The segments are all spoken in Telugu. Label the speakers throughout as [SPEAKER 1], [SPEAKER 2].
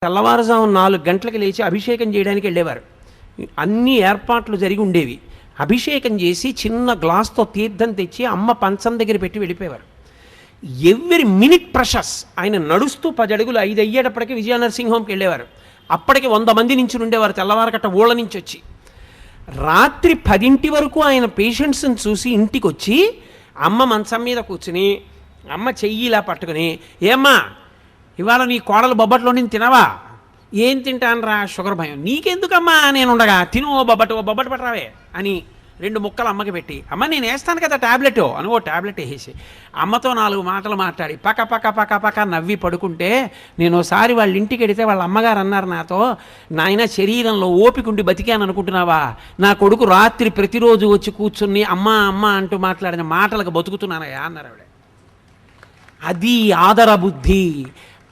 [SPEAKER 1] తెల్లవారుజాము 4 గంటలకు లేచి అభిషేకం చేయడానికి వెళ్ళేవారు. అన్ని ఏర్పాట్లు జరిగి ఉండేవి. అభిషేకం చేసి చిన్న గ్లాస్తో తీర్థం తెచ్చి అమ్మ పంచం దగ్గర పెట్టి వెళ్ళిపోయేవారు. Every minute precious. ఆయన నడుస్తూ 10 అడుగులు 5 అయ్యేటప్పటికి విజయనరసింహ హోమ్కి వెళ్ళేవారు. అప్పటికి 100 మంది నుంచి ఉండేవారు తెల్లవారకట్ట ఊళ్ళ నుంచి వచ్చి. రాత్రి 10 వరకు ఆయన పేషెంట్స్ని చూసి ఇంటికి వచ్చి అమ్మ మంచం మీద కూర్చుని అమ్మ చెయ్యి ఇలా పట్టుకుని, ఏమ్మా ఇవాళ నీ కోడలు బొబ్బట్లో నేను తినవా? ఏం తింటాను రా, షుగర్ భయం. నీకెందుకమ్మా నేను ఉండగా, తిను ఓ బొబ్బట్టు పట్టరావే అని 2 ముక్కలు అమ్మకి పెట్టి, అమ్మ నేను వేస్తాను కదా ట్యాబ్లెట్ అని ఓ ట్యాబ్లెట్ వేసేసి అమ్మతో 4 మాటలు మాట్లాడి పక్క పక్క పక్క పక్క నవ్వి పడుకుంటే, నేను ఒకసారి వాళ్ళ ఇంటికి వెడితే వాళ్ళ అమ్మగారు అన్నారు నాతో, నాయన శరీరంలో ఓపికండి బతికాను అనుకుంటున్నావా? నా కొడుకు రాత్రి ప్రతిరోజు వచ్చి కూర్చుని అమ్మ అమ్మ అంటూ మాట్లాడిన మాటలకు బతుకుతున్నానయ్యా అన్నారు ఆవిడ. అది ఆదర బుద్ధి.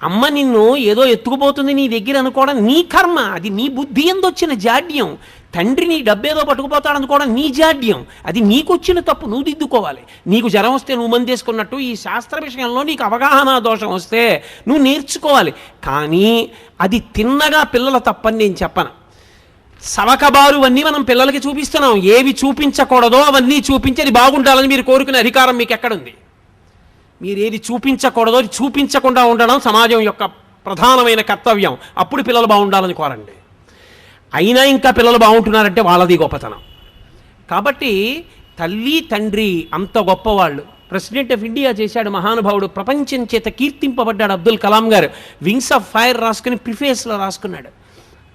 [SPEAKER 1] అమ్మ నిన్ను ఏదో ఎత్తుకుపోతుంది నీ దగ్గర అనుకోవడం నీ కర్మ, అది నీ బుద్ధి ఎందొచ్చిన జాడ్యం. తండ్రి నీ డబ్బేదో పట్టుకుపోతాడు అనుకోవడం నీ జాడ్యం, అది నీకొచ్చిన తప్పు, నువ్వు దిద్దుకోవాలి. నీకు జ్వరం వస్తే నువ్వు మంది చేసుకున్నట్టు ఈ శాస్త్ర విషయంలో నీకు అవగాహన దోషం వస్తే నువ్వు నేర్చుకోవాలి. కానీ అది తిన్నగా పిల్లల తప్పని నేను చెప్పను. సవకబారు అన్నీ మనం పిల్లలకి చూపిస్తున్నాం. ఏవి చూపించకూడదో అవన్నీ చూపించి అది బాగుండాలని మీరు కోరుకునే అధికారం మీకు ఎక్కడుంది? మీరు ఏది చూపించకూడదో చూపించకుండా ఉండడం సమాజం యొక్క ప్రధానమైన కర్తవ్యం. అప్పుడు పిల్లలు బాగుండాలని కోరండి. అయినా ఇంకా పిల్లలు బాగుంటున్నారంటే వాళ్ళది గొప్పతనం. కాబట్టి తల్లి తండ్రి అంత గొప్పవాళ్ళు. ప్రెసిడెంట్ ఆఫ్ ఇండియా చేశాడు మహానుభావుడు, ప్రపంచం చేత కీర్తింపబడ్డాడు అబ్దుల్ కలాం గారు. వింగ్స్ ఆఫ్ ఫైర్ రాసుకుని ప్రిఫేస్లో రాసుకున్నాడు.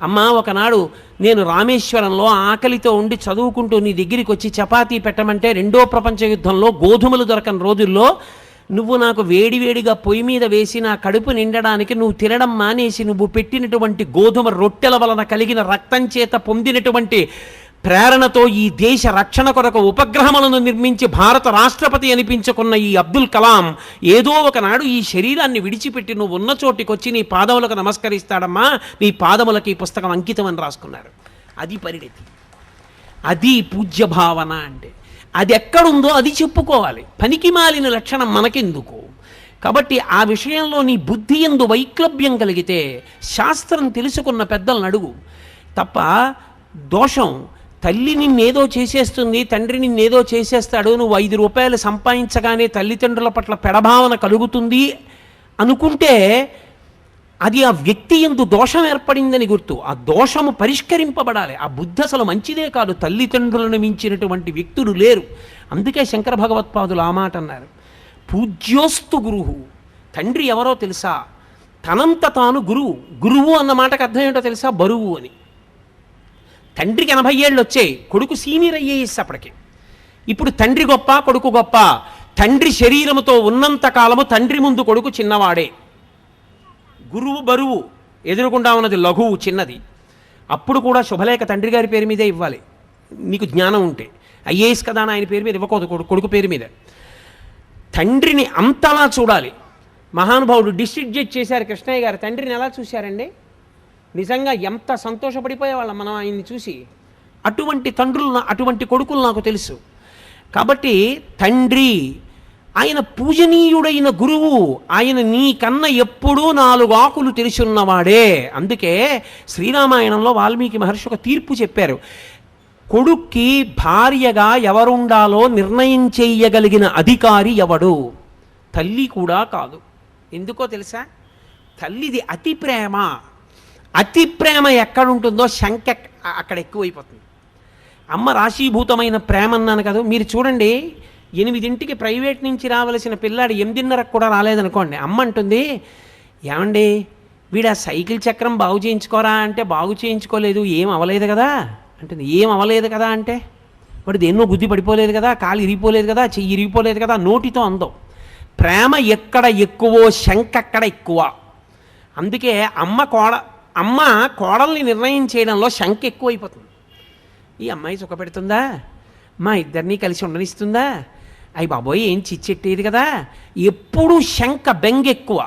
[SPEAKER 1] అమ్మ ఒకనాడు నేను రామేశ్వరంలో ఆకలితో ఉండి చదువుకుంటూ నీ దగ్గరికి వచ్చి చపాతీ పెట్టమంటే 2వ ప్రపంచ యుద్ధంలో గోధుమలు దొరకని రోజుల్లో నువ్వు నాకు వేడివేడిగా పొయ్యి మీద వేసి నా కడుపు నిండడానికి నువ్వు తినడం మానేసి నువ్వు పెట్టినటువంటి గోధుమ రొట్టెల వలన కలిగిన రక్తం చేత పొందినటువంటి ప్రేరణతో ఈ దేశ రక్షణ కొరకు ఉపగ్రహములను నిర్మించి భారత రాష్ట్రపతి అనిపించుకున్న ఈ అబ్దుల్ కలాం ఏదో ఒకనాడు ఈ శరీరాన్ని విడిచిపెట్టి నువ్వు ఉన్న చోటికొచ్చి నీ పాదములకు నమస్కరిస్తాడమ్మా, నీ పాదములకు ఈ పుస్తకం అంకితం అని రాసుకున్నారు. అది పరిణతి, అది పూజ్య భావన. అంటే అది ఎక్కడుందో అది చెప్పుకోవాలి. పనికి మాలిన లక్షణం మనకెందుకు? కాబట్టి ఆ విషయంలో నీ బుద్ధి యందు వైక్లభ్యం కలిగితే శాస్త్రం తెలుసుకున్న పెద్దలను అడుగు తప్ప. దోషం తల్లి నిన్నేదో చేసేస్తుంది, తండ్రి నిన్నేదో చేసేస్తాడు, నువ్వు 5 రూపాయలు సంపాదించగానే తల్లిదండ్రుల పట్ల పెడభావన కలుగుతుంది అనుకుంటే అది ఆ వ్యక్తి యందు దోషం ఏర్పడిందని గుర్తు. ఆ దోషము పరిష్కరింపబడాలి. ఆ బుద్ధి అసలు మంచిదే కాదు. తల్లిదండ్రులను మించినటువంటి వ్యక్తులు లేరు. అందుకే శంకర భగవత్పాదులు ఆ మాట అన్నారు, పూజ్యోస్తు గురువు. తండ్రి ఎవరో తెలుసా? తనంత తాను గురువు. గురువు అన్న మాటకు అర్థం ఏంటో తెలుసా? బరువు అని. తండ్రికి 80 ఏళ్ళు వచ్చాయి, కొడుకు సీనియర్ అయ్యేసి అప్పటికి. ఇప్పుడు తండ్రి గొప్ప కొడుకు గొప్ప? తండ్రి శరీరముతో ఉన్నంత కాలము తండ్రి ముందు కొడుకు చిన్నవాడే. గురువు బరువు, ఎదురుకుండా ఉన్నది లఘువు చిన్నది. అప్పుడు కూడా శుభలేఖ తండ్రి గారి పేరు మీదే ఇవ్వాలి నీకు జ్ఞానం ఉంటే. ఐఏఎస్ కదా అని ఆయన పేరు మీద ఇవ్వకూడదు, కొడుకు పేరు మీద. తండ్రిని అంతలా చూడాలి. మహానుభావుడు డిస్ట్రిక్ట్ జడ్జ్ చేశారు కృష్ణయ్య గారు. తండ్రిని ఎలా చూశారండి? నిజంగా ఎంత సంతోషపడిపోయేవాళ్ళం మనం ఆయన్ని చూసి. అటువంటి తండ్రులు, అటువంటి కొడుకులు నాకు తెలుసు. కాబట్టి తండ్రి ఆయన పూజనీయుడైన గురువు. ఆయన నీకన్నా ఎప్పుడూ 4 ఆకులు తెలిసున్నవాడే. అందుకే శ్రీరామాయణంలో వాల్మీకి మహర్షి ఒక తీర్పు చెప్పారు. కొడుక్కి భార్యగా ఎవరుండాలో నిర్ణయం చేయగలిగిన అధికారి ఎవడు? తల్లి కూడా కాదు. ఎందుకో తెలుసా? తల్లిది అతి ప్రేమ. అతి ప్రేమ ఎక్కడుంటుందో శంక అక్కడ ఎక్కువైపోతుంది. అమ్మ రాశీభూతమైన ప్రేమ అన్నాను కదా. మీరు చూడండి, 8ంటికి ప్రైవేట్ నుంచి రావలసిన పిల్లాడు 8:30కు కూడా రాలేదనుకోండి, అమ్మ అంటుంది, ఏమండి వీడు ఆ సైకిల్ చక్రం బాగు చేయించుకోరా అంటే, బాగు చేయించుకోలేదు, ఏం అవ్వలేదు కదా అంటుంది. ఏం అవ్వలేదు కదా అంటే, వాడు దేన్నో గుద్ది పడిపోలేదు కదా, కాలు ఇరిగిపోలేదు కదా, చెయ్యి ఇరిగిపోలేదు కదా, నోటితో అందం. ప్రేమ ఎక్కడ ఎక్కువో శంక అక్కడ ఎక్కువ. అందుకే అమ్మ కోడల్ని నిర్ణయం చేయడంలో శంక ఎక్కువైపోతుంది. ఈ అమ్మాయి సుఖపెడుతుందా, మా ఇద్దరినీ కలిసి ఉండనిస్తుందా, అయ్యి బాబోయ్ ఏం చిచ్చెట్టేది కదా, ఎప్పుడూ శంక బెంగ ఎక్కువ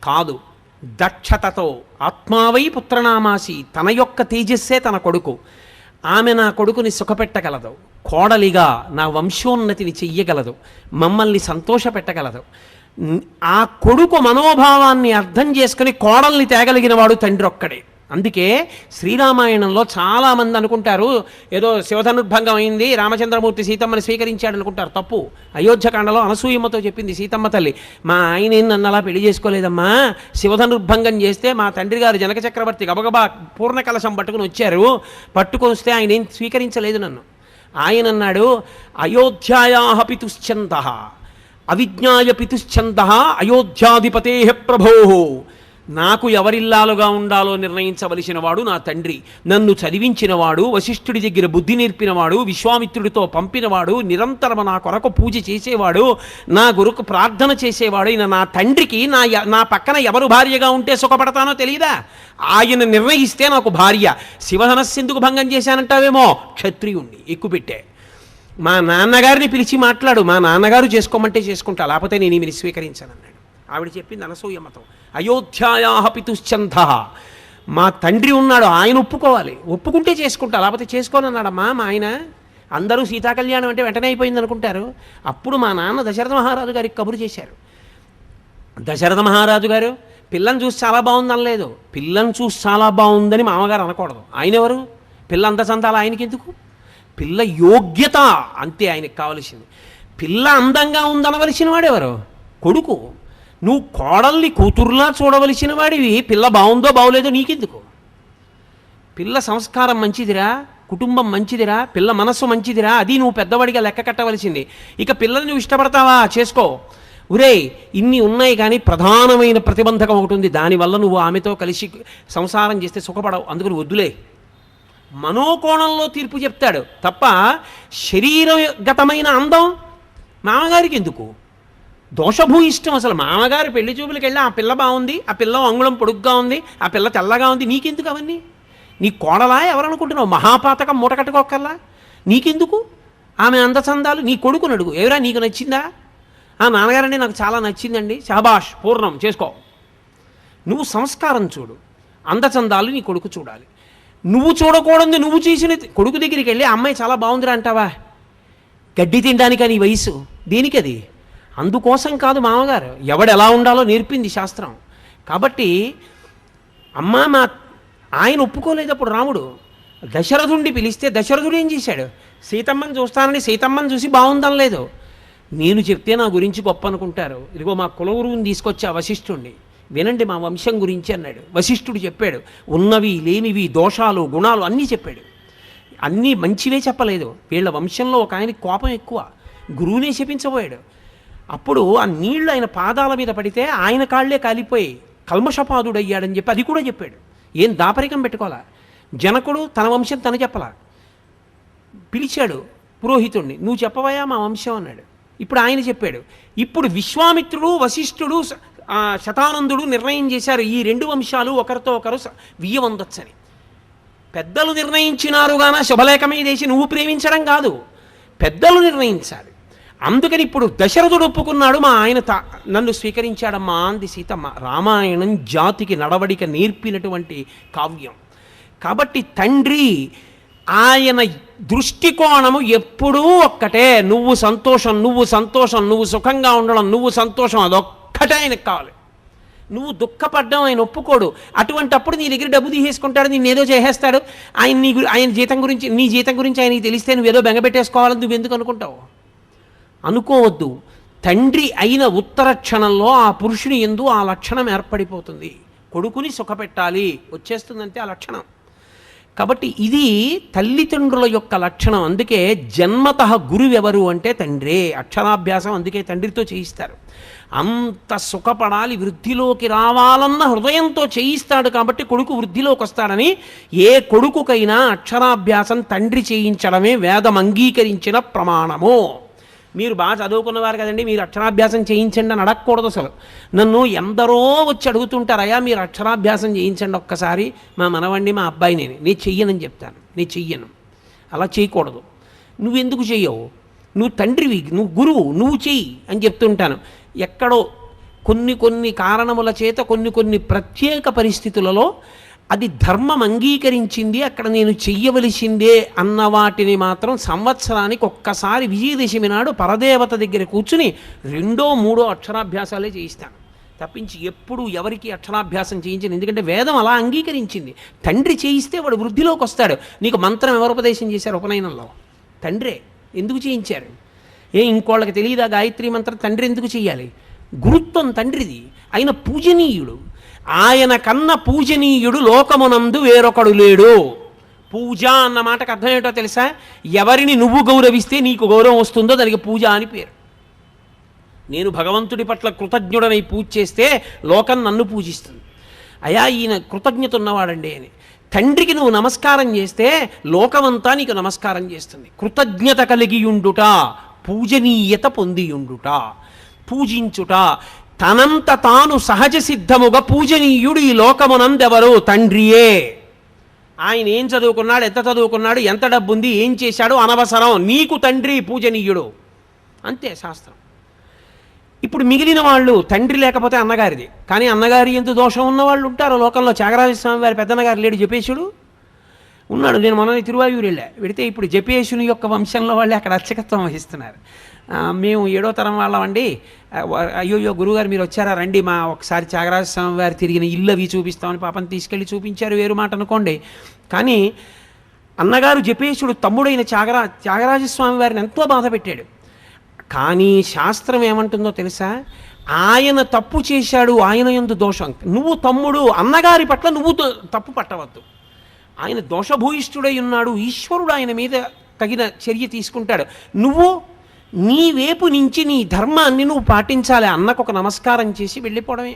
[SPEAKER 1] కాదు. దక్షతతో ఆత్మావై పుత్రనామాసి, తన యొక్క తేజస్సే తన కొడుకు. ఆమె నా కొడుకుని సుఖపెట్టగలదు, కోడలిగా నా వంశోన్నతిని చెయ్యగలదు, మమ్మల్ని సంతోషపెట్టగలదు. ఆ కొడుకు మనోభావాన్ని అర్థం చేసుకుని కోడల్ని తేగలిగిన వాడు తండ్రి ఒక్కడే. అందుకే శ్రీరామాయణంలో చాలామంది అనుకుంటారు ఏదో శివధనుర్భంగం అయింది, రామచంద్రమూర్తి సీతమ్మని స్వీకరించాడు అనుకుంటారు. తప్పు. అయోధ్యకాండలో అనసూయమ్మతో చెప్పింది సీతమ్మ తల్లి, మా ఆయన నన్ను అలా పెళ్లి చేసుకోలేదమ్మా, శివధనుర్భంగం చేస్తే మా తండ్రి గారు జనక చక్రవర్తి గబగబా పూర్ణ కలశం పట్టుకుని వచ్చారు, పట్టుకొని వస్తే ఆయన ఏం స్వీకరించలేదు నన్ను. ఆయన అన్నాడు, అయోధ్యాయా పితుశ్చంద అవిజ్ఞాయ పితుశ్చంద అయోధ్యాధిపతే ప్రభో, నాకు ఎవరిల్లాలుగా ఉండాలో నిర్ణయించవలసిన వాడు నా తండ్రి, నన్ను చదివించినవాడు, వశిష్ఠుడి దగ్గర బుద్ధి నేర్పినవాడు, విశ్వామిత్రుడితో పంపినవాడు, నిరంతరం నా కొరకు పూజ చేసేవాడు, నా గురుకు ప్రార్థన చేసేవాడు అయిన నా తండ్రికి నా పక్కన ఎవరు భార్యగా ఉంటే సుఖపడతానో తెలియదా? ఆయన నిర్ణయిస్తే నాకు భార్య. శివధనస్సెందుకు భంగం చేశానంటావేమో, క్షత్రియుణ్ణి ఎక్కుపెట్టే. మా నాన్నగారిని పిలిచి మాట్లాడు, మా నాన్నగారు చేసుకోమంటే చేసుకుంటా, లేకపోతే నేను ఈమెని స్వీకరించానన్నాడు. ఆవిడ చెప్పింది అనసూయమ్మతో, అయోధ్యాయా పితుశ్చంద, మా తండ్రి ఉన్నాడు, ఆయన ఒప్పుకోవాలి, ఒప్పుకుంటే చేసుకుంటా, లేకపోతే చేసుకోనన్నాడమ్మా మా ఆయన. అందరూ సీతాకళ్యాణం అంటే వెంటనే అయిపోయింది అనుకుంటారు. అప్పుడు మా నాన్న దశరథ మహారాజు గారికి కబురు చేశారు. దశరథ మహారాజు గారు పిల్లని చూసి చాలా బాగుంది అనలేదు, పిల్లని చూసి చాలా బాగుందని మామగారు అనకూడదు. ఆయన ఎవరు? పిల్ల అంత చందాలి ఆయనకి ఎందుకు? పిల్ల యోగ్యత అంతే ఆయనకి కావలసింది. పిల్ల అందంగా ఉందనవలసిన వాడెవరు? కొడుకు. నువ్వు కోడల్ని కూతురులా చూడవలసిన వాడివి, పిల్ల బాగుందో బాగోలేదో నీకెందుకు? పిల్ల సంస్కారం మంచిదిరా, కుటుంబం మంచిదిరా, పిల్ల మనస్సు మంచిదిరా, అది నువ్వు పెద్దవాడిగా లెక్క కట్టవలసింది. ఇక పిల్లని నువ్వు ఇష్టపడతావా, చేసుకో. ఒరే ఇన్ని ఉన్నాయి కానీ ప్రధానమైన ప్రతిబంధకం ఒకటి ఉంది, దానివల్ల నువ్వు ఆమెతో కలిసి సంసారం చేస్తే సుఖపడవు, అందుకని వద్దులే. మనోకోణంలో తీర్పు చెప్తాడు తప్ప శరీరగతమైన అందం మామగారికి ఎందుకు? దోషభూయిష్టం. అసలు మామగారు పెళ్లి చూపులకు వెళ్ళి ఆ పిల్ల బాగుంది, ఆ పిల్ల అంగుళం పొడుగ్గా ఉంది, ఆ పిల్ల తెల్లగా ఉంది, నీకెందుకు అవన్నీ? నీ కోడలా ఎవరనుకుంటున్నావు? మహాపాతకం మూట కట్టుకోకల్లా నీకెందుకు ఆమె అందచందాలు? నీ కొడుకుని అడుగు, ఎవరా నీకు నచ్చిందా? ఆ నాన్నగారండి నాకు చాలా నచ్చిందండి, శాబాష్ పూర్ణం చేసుకో. నువ్వు సంస్కారం చూడు, అందచందాలు నీ కొడుకు చూడాలి. నువ్వు చూడకూడదు, నువ్వు చేసిన కొడుకు దగ్గరికి వెళ్ళి అమ్మాయి చాలా బాగుందిరా అంటావా? గడ్డి తినడానికి నీ వయసు దేనికది? అందుకోసం కాదు మామగారు, ఎవడు ఎలా ఉండాలో నేర్పింది శాస్త్రం. కాబట్టి మా ఆయన ఒప్పుకోలేదు. అప్పుడు రాముడు దశరథుడిని పిలిస్తే దశరథుడు ఏం చేశాడు? సీతమ్మని చూస్తానని సీతమ్మని చూసి బాగుందనలేదు. నేను చెప్తే నా గురించి గొప్ప అనుకుంటారు, ఇదిగో మా కులగురువుని తీసుకొచ్చా వశిష్ఠుడిని, వినండి మా వంశం గురించి అన్నాడు. వశిష్ఠుడు చెప్పాడు, ఉన్నవి లేనివి దోషాలు గుణాలు అన్నీ చెప్పాడు. అన్నీ మంచివే చెప్పలేదు. వీళ్ళ వంశంలో ఒక ఆయనకి కోపం ఎక్కువ, గురువునే శపించబోయాడు. అప్పుడు ఆ నీళ్లు ఆయన పాదాల మీద పడితే ఆయన కాళ్లే కాలిపోయి కల్మషపాదుడయ్యాడని చెప్పి అది కూడా చెప్పాడు. ఏం దాపరికం పెట్టుకోవాలా? జనకుడు తన వంశం తను చెప్పలా, పిలిచాడు పురోహితుడిని, నువ్వు చెప్పవయా మా వంశం అన్నాడు. ఇప్పుడు ఆయన చెప్పాడు. ఇప్పుడు విశ్వామిత్రుడు వశిష్ఠుడు శతానందుడు నిర్ణయం చేశారు, ఈ రెండు వంశాలు ఒకరితో ఒకరు వియ్యవందొచ్చని. పెద్దలు నిర్ణయించినారు గాన శుభలేఖమే చేసి నువ్వు ప్రేమించడం కాదు, పెద్దలు నిర్ణయించాలి. అందుకని ఇప్పుడు దశరథుడు ఒప్పుకున్నాడు, మా ఆయన నన్ను స్వీకరించాడమ్మా అంది సీతమ్మ. రామాయణం జాతికి నడవడిక నేర్పినటువంటి కావ్యం. కాబట్టి తండ్రి ఆయన దృష్టికోణము ఎప్పుడూ ఒక్కటే, నువ్వు సంతోషం, నువ్వు సంతోషం, నువ్వు సుఖంగా ఉండడం, నువ్వు సంతోషం, అదొక్కటే ఆయనకు కావాలి. నువ్వు దుఃఖపడ్డం ఆయన ఒప్పుకోడు. అటువంటప్పుడు నీ దగ్గర డబ్బు తీసేసుకుంటాడు, నేనేదో చేసేస్తాడు. ఆయన జీతం గురించి, నీ జీతం గురించి ఆయనకి తెలిస్తే నువ్వేదో బెంగపెట్టేసుకోవాలని నువ్వు ఎందుకు అనుకుంటావు? అనుకోవద్దు. తండ్రి అయిన ఉత్తర క్షణంలో ఆ పురుషుని యందు ఆ లక్షణం ఏర్పడిపోతుంది. కొడుకుని సుఖపెట్టాలి వచ్చేస్తుందంటే ఆ లక్షణం. కాబట్టి ఇది తల్లిదండ్రుల యొక్క లక్షణం. అందుకే జన్మతః గురువెవరు అంటే తండ్రే. అక్షరాభ్యాసం అందుకే తండ్రితో చేయిస్తారు. అంత సుఖపడాలి, వృద్ధిలోకి రావాలన్న హృదయంతో చేయిస్తాడు. కాబట్టి కొడుకు వృద్ధిలోకి వస్తాడని ఏ కొడుకుకైనా అక్షరాభ్యాసం తండ్రి చేయించడమే వేదం అంగీకరించిన ప్రమాణము. మీరు బాగా చదువుకున్నవారు కదండి, మీరు అక్షరాభ్యాసం చేయించండి అని అడగకూడదు. అసలు నన్ను ఎందరో వచ్చి అడుగుతుంటారయ్యా మీరు అక్షరాభ్యాసం చేయించండి ఒక్కసారి, మా మనవండి మా అబ్బాయి నేను చెయ్యనని చెప్తాను. నేను చెయ్యను, అలా చేయకూడదు. నువ్వెందుకు చెయ్యవు? నువ్వు తండ్రివి, నువ్వు గురువు, నువ్వు చెయ్యి అని చెప్తుంటాను. ఎక్కడో కొన్ని కారణముల చేత కొన్ని ప్రత్యేక పరిస్థితులలో అది ధర్మం అంగీకరించింది, అక్కడ నేను చెయ్యవలసిందే అన్న వాటిని మాత్రం సంవత్సరానికి ఒక్కసారి విజయదశమి నాడు పరదేవత దగ్గర కూర్చుని 2, 3 అక్షరాభ్యాసాలే చేయిస్తాను తప్పించి ఎప్పుడు ఎవరికి అక్షరాభ్యాసం చేయించను. ఎందుకంటే వేదం అలా అంగీకరించింది. తండ్రి చేయిస్తే వాడు వృద్ధిలోకి వస్తాడు. నీకు మంత్రం ఎవరు ఉపదేశం చేశారు ఉపనయనంలో? తండ్రే. ఎందుకు చేయించారు? ఇంకోళ్ళకి తెలియదా గాయత్రి మంత్రం? తండ్రి ఎందుకు చేయాలి? గురుత్వం తండ్రిది. ఆయన పూజనీయుడు. ఆయన కన్న పూజనీయుడు లోకమునందు వేరొకడు లేడు. పూజ అన్న మాటకు అర్థం ఏంటో తెలుసా? ఎవరిని నువ్వు గౌరవిస్తే నీకు గౌరవం వస్తుందో దానికి పూజ అని పేరు. నేను భగవంతుడి పట్ల కృతజ్ఞుడనై పూజ చేస్తే లోకం నన్ను పూజిస్తుంది. అయా ఈయన కృతజ్ఞత ఉన్నవాడండి అని. తండ్రికి నువ్వు నమస్కారం చేస్తే లోకమంతా నీకు నమస్కారం చేస్తుంది. కృతజ్ఞత కలిగియుండుట, పూజనీయత పొందియుండుట, పూజించుట. తనంత తాను సహజ సిద్ధముగా పూజనీయుడు ఈ లోకమునందెవరు? తండ్రియే. ఆయన ఏం చదువుకున్నాడు, ఎంత చదువుకున్నాడు, ఎంత డబ్బు ఉంది, ఏం చేశాడు అనవసరం. నీకు తండ్రి పూజనీయుడు, అంతే శాస్త్రం. ఇప్పుడు మిగిలిన వాళ్ళు తండ్రి లేకపోతే అన్నగారిది. కానీ అన్నగారి ఎంత దోషం ఉన్నవాళ్ళు ఉంటారు లోకంలో. త్యాగరాజస్వామి వారి పెద్దన్నగారు లేడు, జపేశుడు ఉన్నాడు. నేను మొన్న తిరువాయూరు వెడితే ఇప్పుడు జపేశుని యొక్క వంశంలో వాళ్ళే అక్కడ అర్చకత్వం వహిస్తున్నారు. మేము 7వ తరం వాళ్ళమండి. అయ్యోయ్యో గురువుగారు మీరు వచ్చారా, రండి మా ఒకసారి త్యాగరాజస్వామి వారు తిరిగిన ఇల్లు అవి చూపిస్తామని పాపం తీసుకెళ్ళి చూపించారు. వేరు మాట అనుకోండి. కానీ అన్నగారు జపేశుడు తమ్ముడైన త్యాగరాజస్వామి వారిని ఎంతో బాధ పెట్టాడు. కానీ శాస్త్రం ఏమంటుందో తెలుసా? ఆయన తప్పు చేశాడు, ఆయన యందు దోషం. నువ్వు తమ్ముడు, అన్నగారి పట్ల నువ్వు తప్పు పట్టవద్దు. ఆయన దోషభూయిష్ఠుడై ఉన్నాడు, ఈశ్వరుడు ఆయన మీద తగిన చర్య తీసుకుంటాడు. నువ్వు నీ వైపు నుంచి నీ ధర్మాన్ని నువ్వు పాటించాలి. అన్నకు ఒక నమస్కారం చేసి వెళ్ళిపోవడమే,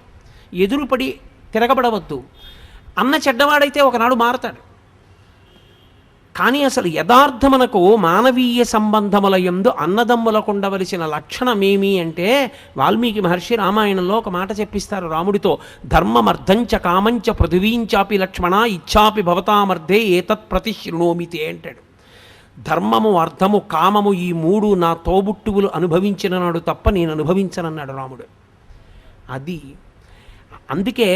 [SPEAKER 1] ఎదురుపడి తిరగబడవద్దు. అన్న చెడ్డవాడైతే ఒకనాడు మారతాడు. కానీ అసలు యథార్థమునకు మానవీయ సంబంధముల యందు అన్నదమ్ములకు ఉండవలసిన లక్షణమేమి అంటే వాల్మీకి మహర్షి రామాయణంలో ఒక మాట చెప్పిస్తారు రాముడితో. ధర్మమర్థంచ కామంచ పృథివీంచాపి లక్ష్మణ ఇచ్చాపి భవతామర్థే ఏతత్ ప్రతిశృణోమితే అంటాడు. ధర్మము, అర్థము, కామము ఈ 3 నా తోబుట్టువులు అనుభవించిన నాడు తప్ప నేను అనుభవించనన్నాడు రాముడు. అది అందుకే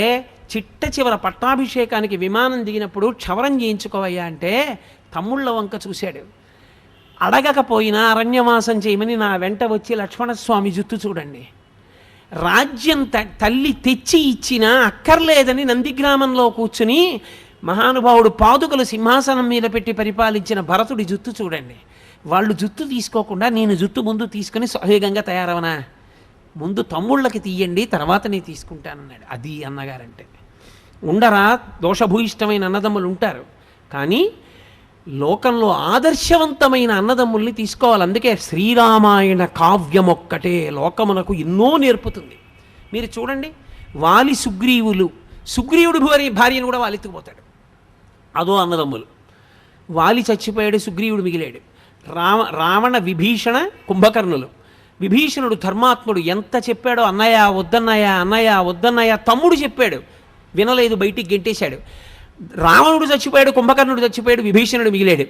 [SPEAKER 1] చిట్ట చివర పట్టాభిషేకానికి విమానం దిగినప్పుడు క్షవరం చేయించుకోవయ్యా అంటే తమ్ముళ్ళ వంక చూశాడు. అడగకపోయినా అరణ్యవాసం చేయమని నా వెంట వచ్చి లక్ష్మణస్వామి జుత్తు చూడండి. రాజ్యం తల్లి తెచ్చి ఇచ్చినా అక్కర్లేదని నందిగ్రామంలో కూర్చుని మహానుభావుడు పాదుకలు సింహాసనం మీద పెట్టి పరిపాలించిన భరతుడి జుత్తు చూడండి. వాళ్ళు జుత్తు తీసుకోకుండా నేను జుత్తు ముందు తీసుకుని సహేగంగా తయారవనా? ముందు తమ్ముళ్ళకి తీయండి, తర్వాత నేను తీసుకుంటానన్నాడు. అది అన్నగారంటే. ఉండరా దోషభూయిష్టమైన అన్నదమ్ములు ఉంటారు, కానీ లోకంలో ఆదర్శవంతమైన అన్నదమ్ముల్ని తీసుకోవాలి. అందుకే శ్రీరామాయణ కావ్యం ఒక్కటే లోకమునకు ఎన్నో నేర్పుతుంది. మీరు చూడండి, వాలి సుగ్రీవుడు భార్యను కూడా వాలెత్తుకుపోతాడు. అదో అన్నదమ్ములు. వాలి చచ్చిపోయాడు, సుగ్రీవుడు మిగిలాడు. రావణ విభీషణ కుంభకర్ణులు. విభీషణుడు ధర్మాత్ముడు, ఎంత చెప్పాడో అన్నయ్య వద్దన్నయ్య, అన్నయ్య వద్దన్నయ్య. తమ్ముడు చెప్పాడు, వినలేదు, బయటికి గెంటేశాడు. రావణుడు చచ్చిపోయాడు, కుంభకర్ణుడు చచ్చిపోయాడు, విభీషణుడు మిగిలాడు.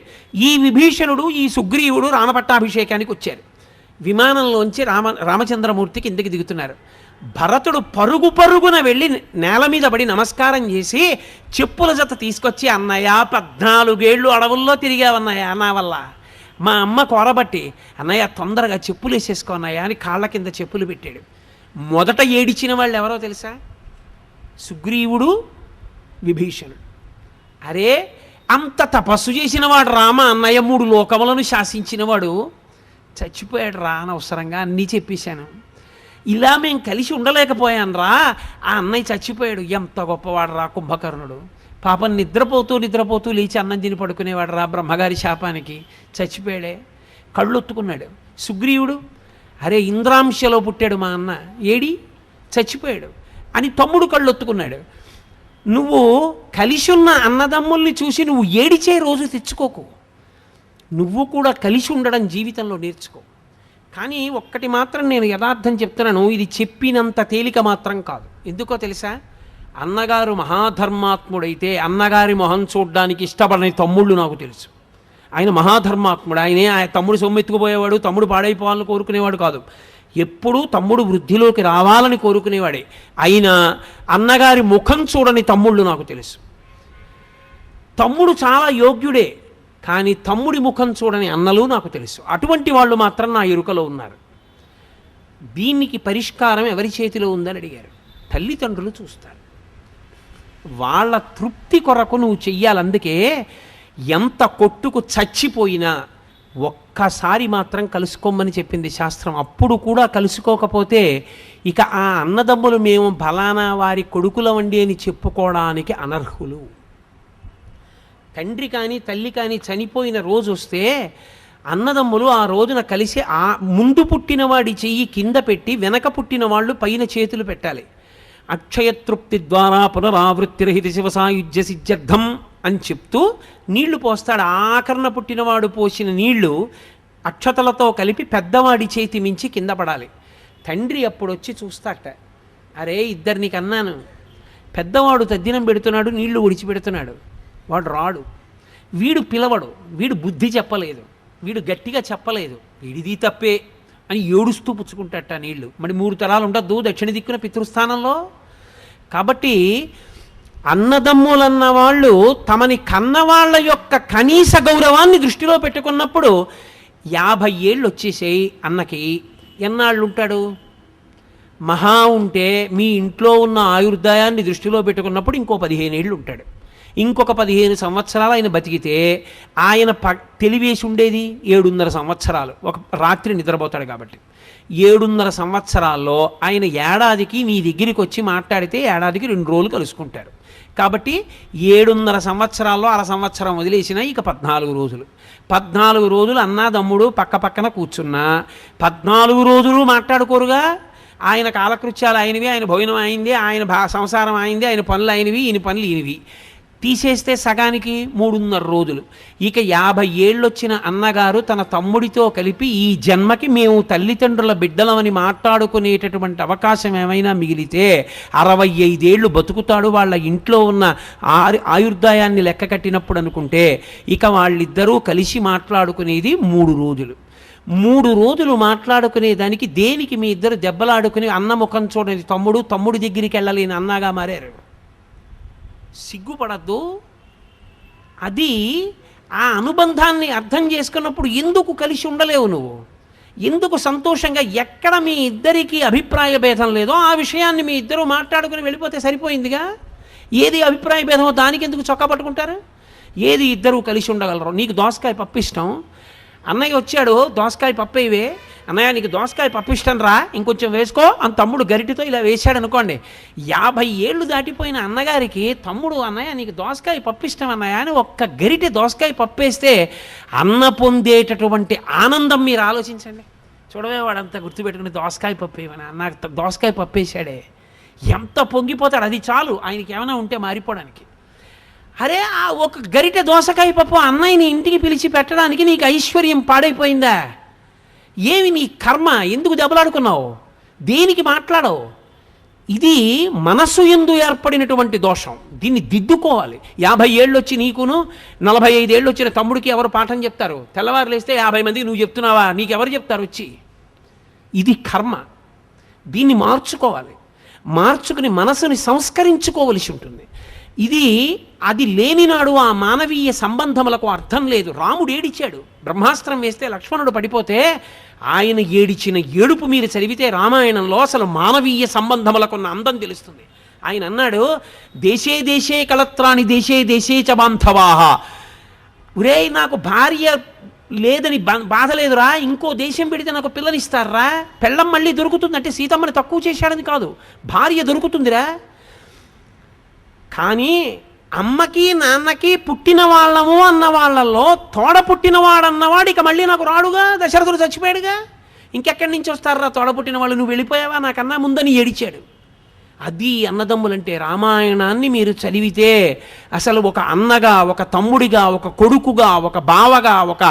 [SPEAKER 1] ఈ విభీషణుడు ఈ సుగ్రీవుడు రామపట్టాభిషేకానికి వచ్చారు. విమానంలోంచి రామచంద్రమూర్తి కిందకి దిగుతున్నారు. భరతుడు పరుగున వెళ్ళి నేల మీద పడి నమస్కారం చేసి చెప్పుల జత తీసుకొచ్చి, అన్నయ్య 14 ఏళ్ళు అడవుల్లో తిరిగావన్నయ్య నా వల్ల, మా అమ్మ కోరబట్టి, అన్నయ్య తొందరగా చెప్పులు వేసేసుకో అన్నయ్య అని కాళ్ళ కింద చెప్పులు పెట్టాడు. మొదట ఏడిచిన వాళ్ళు ఎవరో తెలుసా? సుగ్రీవుడు, విభీషణుడు. అరే అంత తపస్సు చేసినవాడు రామ, అన్నయ్య 3 లోకములను శాసించినవాడు చచ్చిపోయాడు రా, అనవసరంగా అన్నీ చెప్పేశాను. ఇలా మేము కలిసి ఉండలేకపోయాను రా, ఆ అన్నయ్య చచ్చిపోయాడు. ఎంత గొప్పవాడు రా కుంభకర్ణుడు. పాపం నిద్రపోతూ లేచి అన్నం తిని పడుకునేవాడు రా, బ్రహ్మగారి శాపానికి చచ్చిపోయాడే. కళ్ళొత్తుకున్నాడు. సుగ్రీవుడు, అరే ఇంద్రాంశలో పుట్టాడు మా అన్న, ఏడి చచ్చిపోయాడు అని తమ్ముడు కళ్ళొత్తుకున్నాడు. నువ్వు కలిసి ఉన్న అన్నదమ్ముల్ని చూసి నువ్వు ఏడిచే రోజు తెచ్చుకోకు. నువ్వు కూడా కలిసి ఉండడం జీవితంలో నేర్చుకో. కానీ ఒక్కటి మాత్రం నేను యథార్థం చెప్తున్నాను, ఇది చెప్పినంత తేలిక మాత్రం కాదు. ఎందుకో తెలుసా? అన్నగారు మహాధర్మాత్ముడైతే అన్నగారి మొహం చూడడానికి ఇష్టపడని తమ్ముళ్ళు నాకు తెలుసు. ఆయన మహాధర్మాత్ముడు. ఆయనే తమ్ముడు సొమ్మెత్తుకుపోయేవాడు, తమ్ముడు పాడైపోవాలని కోరుకునేవాడు కాదు. ఎప్పుడూ తమ్ముడు వృద్ధిలోకి రావాలని కోరుకునేవాడే. అయినా అన్నగారి ముఖం చూడని తమ్ముళ్ళు నాకు తెలుసు. తమ్ముడు చాలా యోగ్యుడే, కానీ తమ్ముడి ముఖం చూడని అన్నలు నాకు తెలుసు. అటువంటి వాళ్ళు మాత్రం నా ఎరుకలో ఉన్నారు. దీనికి పరిష్కారం ఎవరి చేతిలో ఉందని అడిగారు. తల్లిదండ్రులు చూస్తారు. వాళ్ళ తృప్తి కొరకు నువ్వు చెయ్యాలి. అందుకే ఎంత కొట్టుకు చచ్చిపోయినా ఒక్కసారి మాత్రం కలుసుకోమని చెప్పింది శాస్త్రం. అప్పుడు కూడా కలుసుకోకపోతే ఇక ఆ అన్నదమ్ములు మేము ఫలానా వారి కొడుకులవండి అని చెప్పుకోవడానికి అనర్హులు. తండ్రి కానీ తల్లి కానీ చనిపోయిన రోజు వస్తే అన్నదమ్ములు ఆ రోజున కలిసి ఆ ముందు పుట్టినవాడి చెయ్యి కింద పెట్టి వెనక పుట్టిన వాళ్ళు పైన చేతులు పెట్టాలి. అక్షయతృప్తి ద్వారా పునరావృత్తిరహిత శివసాయుజ్య సిద్ధ్యర్థం అని చెప్తూ నీళ్లు పోస్తాడు. ఆకరణ పుట్టినవాడు పోసిన నీళ్లు అక్షతలతో కలిపి పెద్దవాడి చేతి మించి కింద పడాలి. తండ్రి అప్పుడు వచ్చి చూస్తాట, అరే ఇద్దరిని కన్నాను, పెద్దవాడు తద్దినం పెడుతున్నాడు, నీళ్లు ఒడిచిపెడుతున్నాడు, వాడు రాడు, వీడు పిలవడు, వీడు బుద్ధి చెప్పలేదు, వీడు గట్టిగా చెప్పలేదు, వీడిది తప్పే అని ఏడుస్తూ పుచ్చుకుంటాట నీళ్లు. మరి 3 తరాలు ఉండద్దు దక్షిణ దిక్కున పితృస్థానంలో. కాబట్టి అన్నదమ్ములన్న వాళ్ళు తమని కన్నవాళ్ల యొక్క కనీస గౌరవాన్ని దృష్టిలో పెట్టుకున్నప్పుడు 50 ఏళ్ళు వచ్చేసాయి అన్నకి, ఎన్నాళ్ళు ఉంటాడు? మహా ఉంటే మీ ఇంట్లో ఉన్న ఆయుర్దాయాన్ని దృష్టిలో పెట్టుకున్నప్పుడు ఇంకో 15 ఏళ్ళు ఉంటాడు. ఇంకొక 15 సంవత్సరాలు ఆయన బతికితే ఆయన తెలివేసి ఉండేది 7.5 సంవత్సరాలు. ఒక రాత్రి నిద్రపోతాడు కాబట్టి 7.5 సంవత్సరాల్లో ఆయన ఏడాదికి నీ దగ్గరికి వచ్చి మాట్లాడితే ఏడాదికి 2 రోజులు కలుసుకుంటారు. కాబట్టి 7.5 సంవత్సరాల్లో అర సంవత్సరం వదిలేసినా ఇక 14 రోజులు. 14 రోజులు అన్నాదమ్ముడు పక్క పక్కన కూర్చున్నా 14 రోజులు మాట్లాడుకోరుగా. ఆయన కాలకృత్యాలు ఆయనవి, ఆయన భోజనం అయింది, ఆయన సంసారం అయింది, ఆయన పనులు అయినవి, ఈయన పనులు ఈయనవి. తీసేస్తే సగానికి 3.5 రోజులు. ఇక 50 ఏళ్ళు వచ్చిన అన్నగారు తన తమ్ముడితో కలిపి ఈ జన్మకి మేము తల్లిదండ్రుల బిడ్డలమని మాట్లాడుకునేటటువంటి అవకాశం ఏమైనా మిగిలితే 65 ఏళ్ళు బతుకుతాడు. వాళ్ళ ఇంట్లో ఉన్న ఆయుర్దాయాన్ని లెక్క కట్టినప్పుడు అనుకుంటే ఇక వాళ్ళిద్దరూ కలిసి మాట్లాడుకునేది 3 రోజులు. 3 రోజులు మాట్లాడుకునే దానికి దేనికి మీ ఇద్దరు దెబ్బలాడుకుని అన్న ముఖం చూడని తమ్ముడి దగ్గరికి వెళ్ళలేని అన్నగా మారారు. సిగ్గుపడద్దు. అది ఆ అనుబంధాన్ని అర్థం చేసుకున్నప్పుడు ఎందుకు కలిసి ఉండలేవు నువ్వు? ఎందుకు సంతోషంగా ఎక్కడ మీ ఇద్దరికి అభిప్రాయ భేదం లేదో ఆ విషయాన్ని మీ ఇద్దరు మాట్లాడుకుని వెళ్ళిపోతే సరిపోయిందిగా. ఏది అభిప్రాయ భేదమో దానికి ఎందుకు చొక్కా పట్టుకుంటారు? ఏది ఇద్దరు కలిసి ఉండగలరు. నీకు దోసకాయ పప్పు ఇష్టం, అన్నయ్య వచ్చాడు దోసకాయ పప్పు ఇవే, అన్నయ్య నీకు దోసకాయ పప్పు ఇష్టం రా, ఇంకొంచెం వేసుకో అని తమ్ముడు గరిటితో ఇలా వేశాడు అనుకోండి. 50 ఏళ్ళు దాటిపోయిన అన్నగారికి తమ్ముడు అన్నయ్య నీకు దోసకాయ పప్పు ఇష్టం అన్నయ్య అని ఒక్క గరిటె దోసకాయ పప్పు వేస్తే అన్న పొందేటటువంటి ఆనందం మీరు ఆలోచించండి. చూడవే వాడంతా గుర్తుపెట్టుకుని దోసకాయ పప్పు ఏమన్నా నాకు దోసకాయ పప్పు వేసాడే ఎంత పొంగిపోతాడు. అది చాలు ఆయనకి ఏమైనా ఉంటే మారిపోవడానికి. అరే ఆ ఒక గరిటె దోసకాయ పప్పు అన్నయ్యని ఇంటికి పిలిచి పెట్టడానికి నీకు ఐశ్వర్యం పాడైపోయిందా? ఏమి నీ కర్మ? ఎందుకు దెబ్బలాడుకున్నావు? దేనికి మాట్లాడవు? ఇది మనస్సు యందు ఏర్పడినటువంటి దోషం. దీన్ని దిద్దుకోవాలి. 50 ఏళ్ళు వచ్చి నీకును 45 ఏళ్ళు వచ్చిన తమ్ముడికి ఎవరు పాఠం చెప్తారు? తెల్లవారు లేస్తే 50 మందికి నువ్వు చెప్తున్నావా? నీకెవరు చెప్తారు వచ్చి? ఇది కర్మ. దీన్ని మార్చుకోవాలి. మార్చుకుని మనసుని సంస్కరించుకోవలసి ఉంటుంది. అది లేనినాడు ఆ మానవీయ సంబంధములకు అర్థం లేదు. రాముడు ఏడిచాడు, బ్రహ్మాస్త్రం వేస్తే లక్ష్మణుడు పడిపోతే ఆయన ఏడిచిన ఏడుపు మీరు చదివితే రామాయణంలో అసలు మానవీయ సంబంధములకున్న అందం తెలుస్తుంది. ఆయన అన్నాడు, దేశే దేశే కలత్రాని దేశే దేశే చ బాంధవాః. ఒరే నాకు భార్య లేదని బాధ లేదురా, ఇంకో దేశం పెడితే నాకు పిల్లనిస్తారా, పెళ్ళం మళ్ళీ దొరుకుతుందంటే సీతమ్మని తక్కువ చేశాడని కాదు, భార్య దొరుకుతుందిరా. కానీ అమ్మకి నాన్నకి పుట్టిన వాళ్ళము అన్న వాళ్ళల్లో తోడ పుట్టినవాడన్నవాడు ఇక మళ్ళీ నాకు రాడుగా, దశరథుడు చచ్చిపోయాడుగా, ఇంకెక్కడి నుంచి వస్తారా తోడ పుట్టిన వాళ్ళు? నువ్వు వెళ్ళిపోయావా నాకన్నా ముందని ఏడిచాడు. అది అన్నదమ్ములంటే. రామాయణాన్ని మీరు చదివితే అసలు ఒక అన్నగా, ఒక తమ్ముడిగా, ఒక కొడుకుగా, ఒక బావగా, ఒక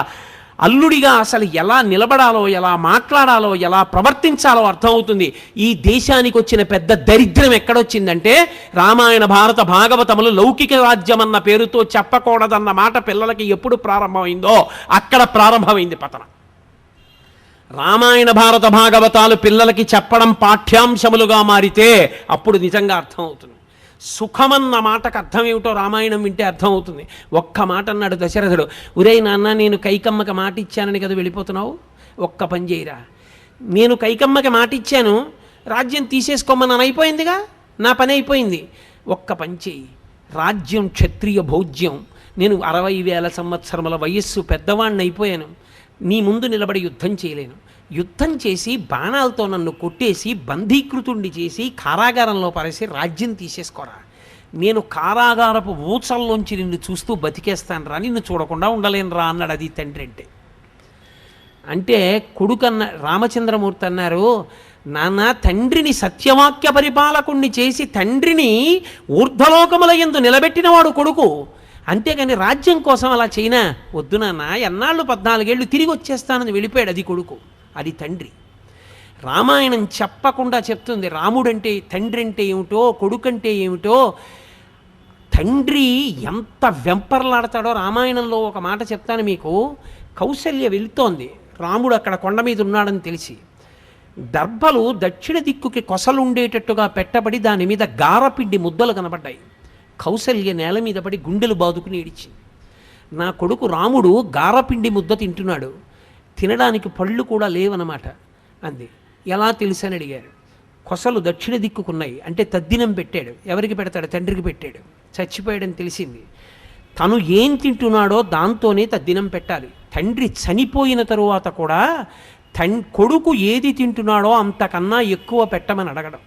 [SPEAKER 1] అల్లుడిగా అసలు ఎలా నిలబడాలో, ఎలా మాట్లాడాలో, ఎలా ప్రవర్తించాలో అర్థమవుతుంది. ఈ దేశానికి వచ్చిన పెద్ద దరిద్రం ఎక్కడొచ్చిందంటే రామాయణ భారత భాగవతములు లౌకిక రాజ్యం అన్న పేరుతో చెప్పకూడదన్న మాట పిల్లలకి ఎప్పుడు ప్రారంభమైందో అక్కడ ప్రారంభమైంది పతనం. రామాయణ భారత భాగవతాలు పిల్లలకి చెప్పడం పాఠ్యాంశములుగా మారితే అప్పుడు నిజంగా అర్థమవుతుంది. సుఖమన్న మాటకు అర్థం ఏమిటో రామాయణం వింటే అర్థమవుతుంది. ఒక్క మాట అన్నాడు దశరథుడు, ఒరేయ్ నాన్న, నేను కైకమ్మకి మాట ఇచ్చానని కదా వెళ్ళిపోతున్నావు, ఒక్క పని చేయరా, నేను కైకమ్మకి మాట ఇచ్చాను, రాజ్యం తీసేసుకోమని అయిపోయిందిగా, నా పని అయిపోయింది, ఒక్క పని చేయి, రాజ్యం క్షత్రియ భోజ్యం, నేను 60,000 సంవత్సరముల వయస్సు పెద్దవాణ్ణి అయిపోయాను, నీ ముందు నిలబడి యుద్ధం చేయలేను, యుద్ధం చేసి బాణాలతో నన్ను కొట్టేసి బంధీకృతుణ్ణి చేసి కారాగారంలో పరేసి రాజ్యం తీసేసుకోరా, నేను కారాగారపు ఊచల్లోంచి నిన్ను చూస్తూ బతికేస్తాను రా, నిన్ను చూడకుండా ఉండలేను రా అన్నాడు. అది తండ్రి అంటే కొడుకన్న రామచంద్రమూర్తి అన్నారు, నాన్న, తండ్రిని సత్యవాక్య పరిపాలకుణ్ణి చేసి తండ్రిని ఊర్ధ్వలోకముల యందు నిలబెట్టినవాడు కొడుకు, అంతేగాని రాజ్యం కోసం అలా చేయనా, వద్దు నాన్న, ఎన్నాళ్ళు 14 ఏళ్ళు తిరిగి వచ్చేస్తానని వెళ్ళిపోయాడు. అది కొడుకు, అది తండ్రి. రామాయణం చెప్పకుండా చెప్తుంది రాముడంటే, తండ్రి అంటే ఏమిటో, కొడుకంటే ఏమిటో. తండ్రి ఎంత వెంపర్లాడతాడో రామాయణంలో ఒక మాట చెప్తాను మీకు. కౌసల్య వెళుతోంది, రాముడు అక్కడ కొండ మీద ఉన్నాడని తెలిసి దర్భలు దక్షిణ దిక్కుకి కొసలుండేటట్టుగా పెట్టబడి దాని మీద గారపిండి ముద్దలు కనబడ్డాయి. కౌసల్య నేల మీద పడి గుండెలు బాదుకుని ఏడిచింది. నా కొడుకు రాముడు గారపిండి ముద్ద తింటున్నాడు, తినడానికి పళ్ళు కూడా లేవన్నమాట అంది. ఎలా తెలుసని అడిగారు. కొసలు దక్షిణ దిక్కుకున్నాయి అంటే తద్దినం పెట్టాడు. ఎవరికి పెడతాడు? తండ్రికి పెట్టాడు. చచ్చిపోయాడని తెలిసింది. తను ఏం తింటున్నాడో దాంతోనే తద్దినం పెట్టాలి. తండ్రి చనిపోయిన తరువాత కూడా కొడుకు ఏది తింటున్నాడో అంతకన్నా ఎక్కువ పెట్టమని అడగడం,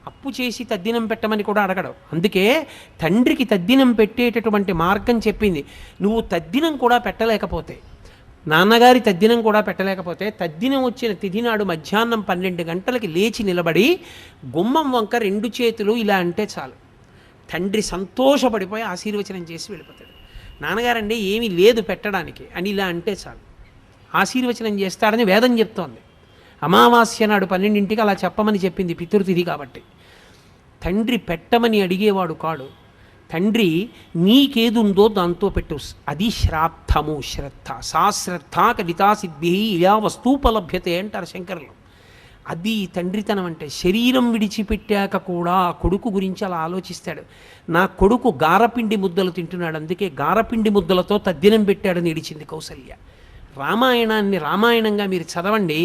[SPEAKER 1] అప్పు చేసి తద్దినం పెట్టమని కూడా అడగడం. అందుకే తండ్రికి తద్దినం పెట్టేటటువంటి మార్గం చెప్పింది. నువ్వు తద్దినం కూడా పెట్టలేకపోతే, నాన్నగారి తద్దినం కూడా పెట్టలేకపోతే, తద్దినం వచ్చిన తిథి నాడు మధ్యాహ్నం 12 గంటలకి లేచి నిలబడి గుమ్మం వంక 2 చేతులు ఇలా అంటే చాలు, తండ్రి సంతోషపడిపోయి ఆశీర్వచనం చేసి వెళ్ళిపోతాడు. నాన్నగారండి ఏమీ లేదు పెట్టడానికి అని ఇలా అంటే చాలు, ఆశీర్వచనం చేస్తాడని వేదం చెప్తోంది. అమావాస్య నాడు 12ంటికి అలా చెప్పమని చెప్పింది, పితృతిథి కాబట్టి. తండ్రి పెట్టమని అడిగేవాడు కాడు. తండ్రి నీకేదుందో దాంతో పెట్టు, అది శ్రాద్ధము. శ్రద్ధ, సా శ్రద్ధ కవితా సిద్ధి ఇలా వస్తూపలభ్యతే అంటారు శంకరులు. అది తండ్రితనం అంటే. శరీరం విడిచిపెట్టాక కూడా కొడుకు గురించి అలా ఆలోచిస్తాడు. నా కొడుకు గారపిండి ముద్దలు తింటున్నాడు, అందుకే గారపిండి ముద్దలతో తద్దినం పెట్టాడని ఏడిచింది కౌసల్య. రామాయణాన్ని రామాయణంగా మీరు చదవండి.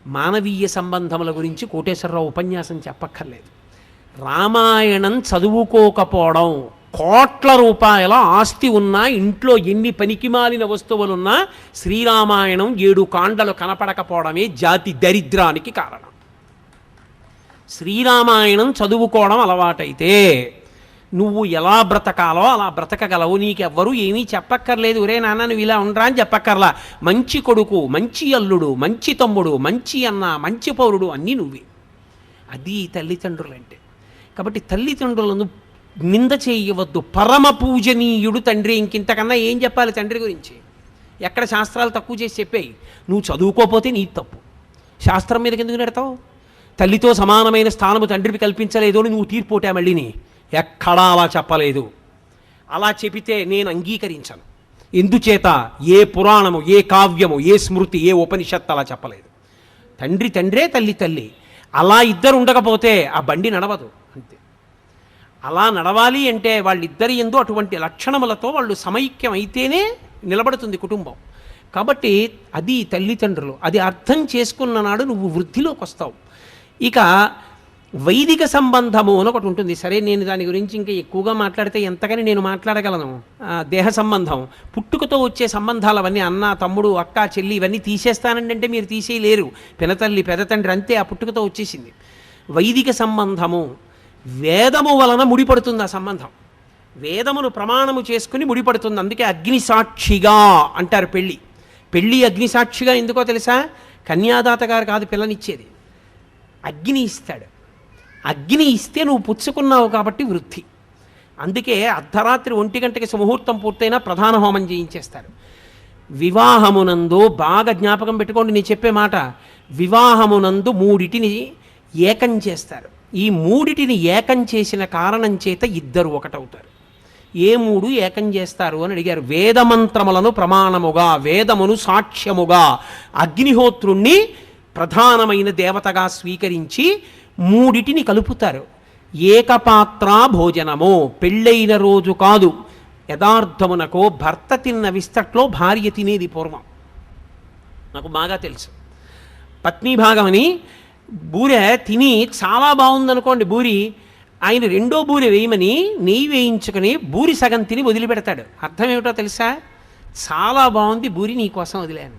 [SPEAKER 1] మానవీయ సంబంధముల గురించి కోటేశ్వరరావు ఉపన్యాసం చెప్పక్కర్లేదు. రామాయణం చదువుకోకపోవడం, కోట్ల రూపాయల ఆస్తి ఉన్నా, ఇంట్లో ఎన్ని పనికిమాలిన వస్తువులున్నా శ్రీరామాయణం 7 కాండలు కనపడకపోవడమే జాతి దరిద్రానికి కారణం. శ్రీరామాయణం చదువుకోవడం అలవాటైతే నువ్వు ఎలా బ్రతకాలో అలా బ్రతకగలవు. నీకెవ్వరూ ఏమీ చెప్పక్కర్లేదు. ఒరే నాన్న నువ్వు ఇలా ఉండరా అని చెప్పక్కర్లా. మంచి కొడుకు, మంచి అల్లుడు, మంచి తమ్ముడు, మంచి అన్న, మంచి పౌరుడు అన్నీ నువ్వే. అది తల్లిదండ్రులంటే. కాబట్టి తల్లిదండ్రులను నింద చేయవద్దు. పరమ పూజనీయుడు తండ్రి. ఇంకింతకన్నా ఏం చెప్పాలి తండ్రి గురించి? ఎక్కడ శాస్త్రాలు తక్కువ చేసి చెప్పాయి. నువ్వు చదువుకోకపోతే నీ తప్పు. శాస్త్రం మీదకి ఎందుకు నెడతావు? తల్లితో సమానమైన స్థానము తండ్రికి కల్పించలేదు అని నువ్వు తీర్పోటా మళ్ళీని. ఎక్కడా అలా చెప్పలేదు. అలా చెబితే నేను అంగీకరించను. ఎందుచేత? ఏ పురాణము, ఏ కావ్యము, ఏ స్మృతి, ఏ ఉపనిషత్తు అలా చెప్పలేదు. తండ్రి తండ్రే, తల్లి తల్లి. అలా ఇద్దరు ఉండకపోతే ఆ బండి నడవదు. అంతే. అలా నడవాలి అంటే వాళ్ళిద్దరి యందు అటువంటి లక్షణములతో వాళ్ళు సమైక్యం అయితేనే నిలబడుతుంది కుటుంబం. కాబట్టి అది తల్లిదండ్రులు. అది అర్థం చేసుకున్న నాడు నువ్వు వృద్ధిలోకి వస్తావు. ఇక వైదిక సంబంధము అని ఒకటి ఉంటుంది. సరే, నేను దాని గురించి ఇంకా ఎక్కువగా మాట్లాడితే ఎంతకని నేను మాట్లాడగలను. దేహ సంబంధం, పుట్టుకతో వచ్చే సంబంధాలు అవన్నీ, అన్న, తమ్ముడు, అక్క, చెల్లి, ఇవన్నీ తీసేస్తానండి అంటే మీరు తీసేయలేరు. పినతల్లి, పెదతండ్రి అంతే, ఆ పుట్టుకతో వచ్చేసింది. వైదిక సంబంధము వేదము వలన ముడిపడుతుంది. ఆ సంబంధం వేదమును ప్రమాణము చేసుకుని ముడిపడుతుంది. అందుకే అగ్నిసాక్షిగా అంటారు. పెళ్ళి అగ్నిసాక్షిగా ఎందుకో తెలుసా? కన్యాదాత గారు కాదు పిల్లనిచ్చేది, అగ్ని ఇస్తాడు. అగ్ని ఇస్తే నువ్వు పుచ్చుకున్నావు కాబట్టి వృద్ధి. అందుకే అర్ధరాత్రి 1 గంటకి సుముహూర్తం పూర్తయినా ప్రధాన హోమం చేయించేస్తారు. వివాహమునందు బాగా జ్ఞాపకం పెట్టుకోండి నేను చెప్పే మాట. వివాహమునందు 3 ఏకం చేస్తారు. ఈ 3 ఏకం చేసిన కారణం చేత ఇద్దరు ఒకటవుతారు. ఏ 3 ఏకం చేస్తారు అని అడిగారు. వేదమంత్రములను ప్రమాణముగా, వేదమును సాక్ష్యముగా, అగ్నిహోత్రుణ్ణి ప్రధానమైన దేవతగా స్వీకరించి 3 కలుపుతారు. ఏకపాత్రా భోజనము, పెళ్ళైన రోజు కాదు, యథార్థమునకు భర్త తిన్న విస్తట్లో భార్య తినేది పూర్వం. నాకు బాగా తెలుసు. పత్నీభాగం అని బూరె తిని చాలా బాగుందనుకోండి బూరి, ఆయన రెండో బూరె వేయమని నెయ్యి వేయించుకొని బూరి సగం తిని వదిలిపెడతాడు. అర్థం ఏమిటో తెలుసా? చాలా బాగుంది బూరి, నీకోసం వదిలేను.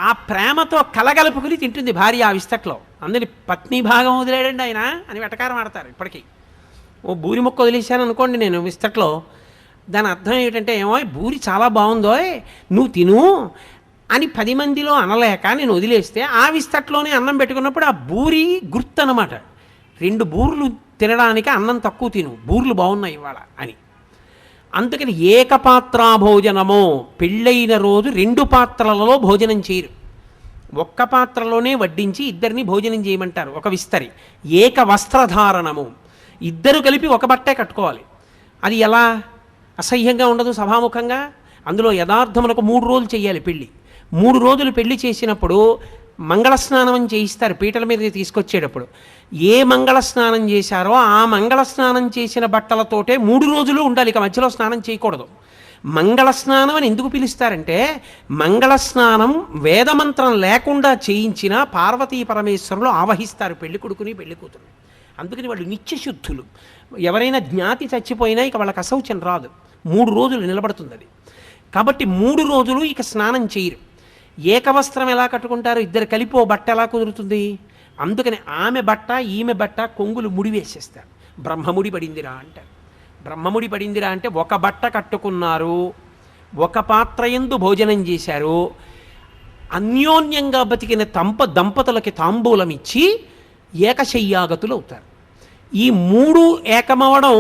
[SPEAKER 1] ఆ ప్రేమతో కలగలుపుకుని తింటుంది భార్య ఆ విస్తట్లో. అందరి పత్ని భాగం వదిలేడండి ఆయన అని వెటకారం ఆడతారు ఇప్పటికీ. ఓ బూరి మొక్క వదిలేశాను అనుకోండి నేను విస్తట్లో, దాని అర్థం ఏమిటంటే, ఏమో బూరి చాలా బాగుందో నువ్వు తిను అని 10 మందిలో అనలేక నేను వదిలేస్తే ఆ విస్తట్లోనే అన్నం పెట్టుకున్నప్పుడు ఆ బూరి గుర్తు అన్నమాట. 2 బూర్లు తినడానికి అన్నం తక్కువ తిను, బూర్లు బాగున్నాయి ఇవాళ అని. అందుకని ఏకపాత్రా భోజనము, పెళ్ళైన రోజు 2 పాత్రలలో భోజనం చేయరు, ఒక్క పాత్రలోనే వడ్డించి ఇద్దరిని భోజనం చేయమంటారు. ఒక విస్తరి. ఏక వస్త్రధారణము, ఇద్దరు కలిపి ఒక బట్టే కట్టుకోవాలి. అది ఎలా అసహ్యంగా ఉండదు సభాముఖంగా? అందులో యథార్థములకు 3 రోజులు చేయాలి పెళ్ళి. 3 రోజులు పెళ్లి చేసినప్పుడు మంగళస్నానం అని చేయిస్తారు పీటల మీద తీసుకొచ్చేటప్పుడు. ఏ మంగళస్నానం చేశారో ఆ మంగళస్నానం చేసిన బట్టలతోటే 3 రోజులు ఉండాలి, ఇక మధ్యలో స్నానం చేయకూడదు. మంగళస్నానం అని ఎందుకు పిలుస్తారంటే, మంగళస్నానం వేదమంత్రం లేకుండా చేయించిన పార్వతీ పరమేశ్వరులు ఆవహిస్తారు పెళ్లి కొడుకుని పెళ్లి కూతురు. అందుకని వాళ్ళు నిత్యశుద్ధులు. ఎవరైనా జ్ఞాతి చచ్చిపోయినా ఇక వాళ్ళకి అశౌచం రాదు, 3 రోజులు నిలబడుతుంది అది. కాబట్టి 3 రోజులు ఇక స్నానం చేయరు. ఏకవస్త్రం ఎలా కట్టుకుంటారు? ఇద్దరు కలిపో బట్ట ఎలా కుదురుతుంది? అందుకని ఆమె బట్ట ఈమె బట్ట కొంగులు ముడి వేసేస్తారు. బ్రహ్మముడి పడిందిరా అంటారు. బ్రహ్మముడి పడిందిరా అంటే ఒక బట్ట కట్టుకున్నారు, ఒక పాత్ర యందు భోజనం చేశారు, అన్యోన్యంగా బతికిన దంపతులకి తాంబూలం ఇచ్చి ఏకశయ్యాగతులు అవుతారు. ఈ 3 ఏకమవడం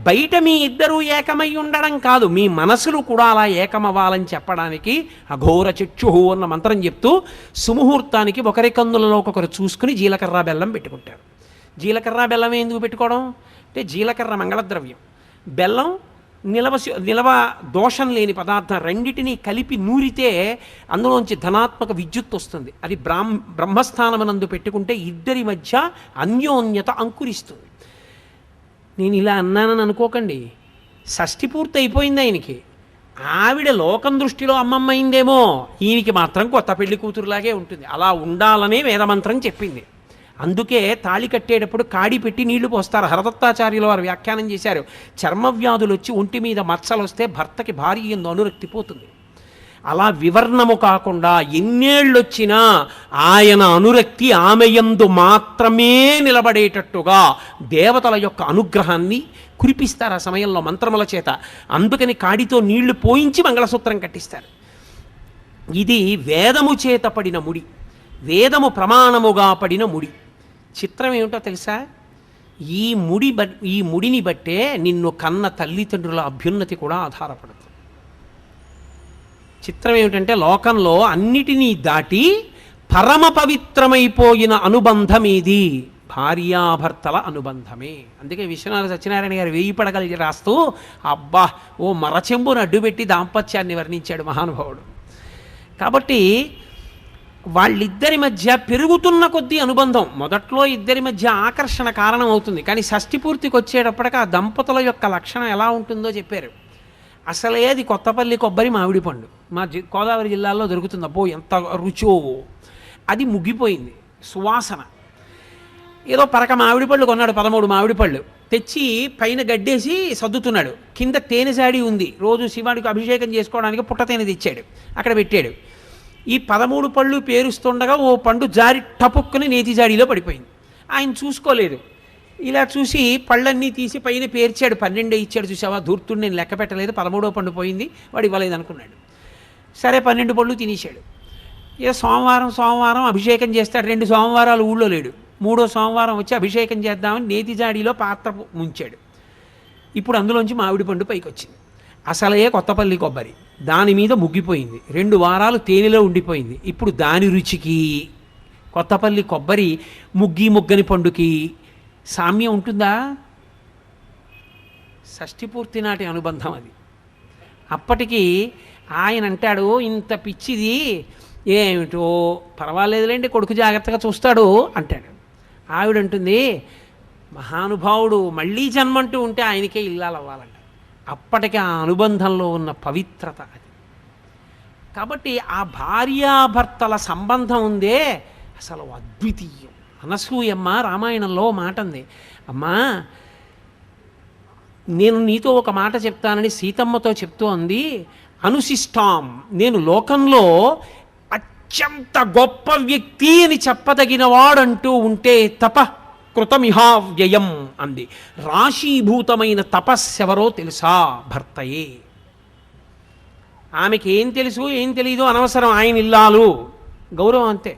[SPEAKER 1] బయట మీ ఇద్దరూ ఏకమై ఉండడం కాదు, మీ మనసులు కూడా అలా ఏకమవ్వాలని చెప్పడానికి అఘోర చక్షుహు అన్న మంత్రం చెప్తూ సుముహూర్తానికి ఒకరి కన్నులలో ఒకరు చూసుకుని జీలకర్ర బెల్లం పెట్టుకుంటారు. జీలకర్ర బెల్లం ఎందుకు పెట్టుకోవడం అంటే, జీలకర్ర మంగళద్రవ్యం, బెల్లం నిలవ దోషం లేని పదార్థం. రెండిటినీ కలిపి నూరితే అందులోంచి ధనాత్మక విద్యుత్ వస్తుంది. అది బ్రహ్మస్థానమునందు పెట్టుకుంటే ఇద్దరి మధ్య అన్యోన్యత అంకురిస్తుంది. నేను ఇలా అన్నానని అనుకోకండి, షష్ఠి పూర్తి అయిపోయింది ఆయనకి, ఆవిడ లోకం దృష్టిలో అమ్మమ్మ అయిందేమో, ఈయనకి మాత్రం కొత్త పెళ్లి కూతురులాగే ఉంటుంది. అలా ఉండాలనే వేదమంత్రం చెప్పింది. అందుకే తాళి కట్టేటప్పుడు కాడి పెట్టి నీళ్లు పోస్తారు. హరదత్తాచార్యులు వారు వ్యాఖ్యానం చేశారు, చర్మవ్యాధులు వచ్చి ఒంటి మీద మచ్చలు వస్తే భర్తకి భార్య ఎందు అనురక్తి పోతుంది. అలా వివర్ణము కాకుండా ఎన్నేళ్ళొచ్చినా ఆయన అనురక్తి ఆమె యందు మాత్రమే నిలబడేటట్టుగా దేవతల యొక్క అనుగ్రహాన్ని కురిపిస్తారు ఆ సమయంలో మంత్రముల చేత. అందుకని కాడితో నీళ్లు పోయించి మంగళసూత్రం కట్టిస్తారు. ఇది వేదము చేత పడిన ముడి, వేదము ప్రమాణముగా పడిన ముడి. చిత్రం ఏమిటో తెలుసా? ఈ ముడిని బట్టే నిన్ను కన్న తల్లిదండ్రుల అభ్యున్నతి కూడా ఆధారపడుతుంది. చిత్రం ఏమిటంటే, లోకంలో అన్నిటినీ దాటి పరమ పవిత్రమైపోయిన అనుబంధం ఏది? భార్యాభర్తల అనుబంధమే. అందుకే విశ్వనాథ సత్యనారాయణ గారు 1000 పడగలు రాస్తూ అబ్బా ఓ మరచెంబును అడ్డుపెట్టి దాంపత్యాన్ని వర్ణించాడు మహానుభావుడు. కాబట్టి వాళ్ళిద్దరి మధ్య పెరుగుతున్న కొద్దీ అనుబంధం, మొదట్లో ఇద్దరి మధ్య ఆకర్షణ కారణం అవుతుంది, కానీ షష్ఠి పూర్తికి వచ్చేటప్పటికి ఆ దంపతుల యొక్క లక్షణం ఎలా ఉంటుందో చెప్పారు. అసలే అది కొత్తపల్లి కొబ్బరి మామిడి పండు మా గోదావరి జిల్లాలో దొరుకుతుంది. అబ్బో ఎంత రుచో! అది ముగ్గిపోయింది సువాసన. ఏదో పరక మామిడి పళ్ళు కొన్నాడు, 13 మామిడి పళ్ళు తెచ్చి పైన గడ్డేసి సర్దుతున్నాడు. కింద తేనె జాడి ఉంది, రోజు శివానికి అభిషేకం చేసుకోవడానికి పుట్ట తేనె తెచ్చాడు, అక్కడ పెట్టాడు. ఈ 13 పళ్ళు పేరుస్తుండగా ఓ పండు జారి టపుక్కుని నేతి జాడీలో పడిపోయింది. ఆయన చూసుకోలేదు, ఇలా చూసి పళ్ళన్నీ తీసి పైన పేర్చాడు. 12 ఇచ్చాడు. చూసావా ధూర్తుడు, నేను లెక్క పెట్టలేదు, 13వ పండు పోయింది, వాడు ఇవ్వలేదు అనుకున్నాడు. సరే 12 పళ్ళు తినేశాడు. ఇక సోమవారం అభిషేకం చేస్తాడు. 2 సోమవారాలు ఊళ్ళో లేడు. 3వ సోమవారం వచ్చి అభిషేకం చేద్దామని నేతి జాడీలో పాత్ర ముంచాడు. ఇప్పుడు అందులోంచి మామిడి పండు పైకి వచ్చింది. అసలే కొత్తపల్లి కొబ్బరి, దాని మీద ముగ్గిపోయింది. 2 వారాలు తేనెలో ఉండిపోయింది. ఇప్పుడు దాని రుచికి కొత్తపల్లి కొబ్బరి ముగ్గని పండుకి సామ్యం ఉంటుందా? షష్ఠి పూర్తి నాటి అనుబంధం అది. అప్పటికి ఆయన అంటాడు, ఇంత పిచ్చిది ఏమిటో పర్వాలేదులేండి, కొడుకు జాగ్రత్తగా చూస్తాడు అంటాడు. ఆవిడంటుంది, మహానుభావుడు మళ్ళీ జన్మంటూ ఉంటే ఆయనకే ఇల్లాలు అవ్వాలంట. అప్పటికి ఆ అనుబంధంలో ఉన్న పవిత్రత అది. కాబట్టి ఆ భార్యాభర్తల సంబంధం ఉందే అసలు అద్వితీయం. అనసూయమ్మ రామాయణంలో మాట ఉంది, అమ్మా నేను నీతో ఒక మాట చెప్తానని సీతమ్మతో చెప్తూ అంది, అనుశిష్టాం, నేను లోకంలో అత్యంత గొప్ప వ్యక్తి అని చెప్పదగిన వాడంటూ ఉంటే కృతమిహావ్యయం అంది. రాశీభూతమైన తపస్సెవరో తెలుసా? భర్తయే. ఆమెకి ఏం తెలుసు ఏం తెలీదు అనవసరం, ఆయన ఇల్లాలు గౌరవం అంతే.